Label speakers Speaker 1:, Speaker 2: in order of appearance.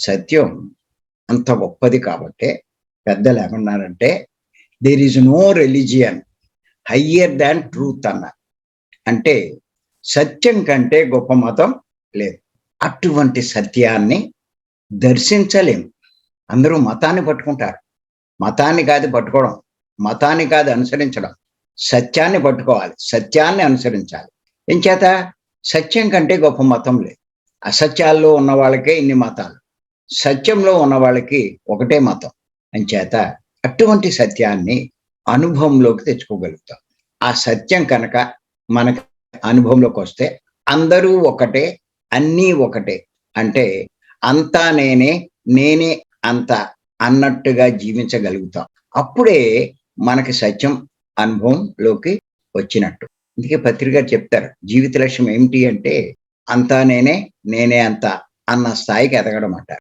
Speaker 1: సత్యం అంత గొప్పది కాబట్టే పెద్దలు ఏమన్నారంటే, there is no religion higher than truth అన్నారు. అంటే సత్యం కంటే గొప్ప మతం లేదు. అటువంటి సత్యాన్ని దర్శించలేం. అందరూ మతాన్ని పట్టుకుంటారు. మతాన్ని కాదు పట్టుకోవడం, మతాన్ని కాదు అనుసరించడం, సత్యాన్ని పట్టుకోవాలి, సత్యాన్ని అనుసరించాలి. ఎంచేత సత్యం కంటే గొప్ప మతం లేదు. అసత్యాల్లో ఉన్న వాళ్ళకే ఇన్ని మతాలు, సత్యంలో ఉన్న వాళ్ళకి ఒకటే మతం. అంచేత అటువంటి సత్యాన్ని అనుభవంలోకి తెచ్చుకోగలుగుతాం. ఆ సత్యం కనుక మనకి అనుభవంలోకి వస్తే అందరూ ఒకటే, అన్నీ ఒకటే, అంటే అంతా నేనే, నేనే అంతా అన్నట్టుగా జీవించగలుగుతాం. అప్పుడే మనకి సత్యం అనుభవంలోకి వచ్చినట్టు. అందుకే పత్రిక చెప్తారు, జీవిత లక్ష్యం ఏమిటి అంటే అంతా నేనే, నేనే అంతా అన్న స్థాయికి ఎదగడం అంటారు.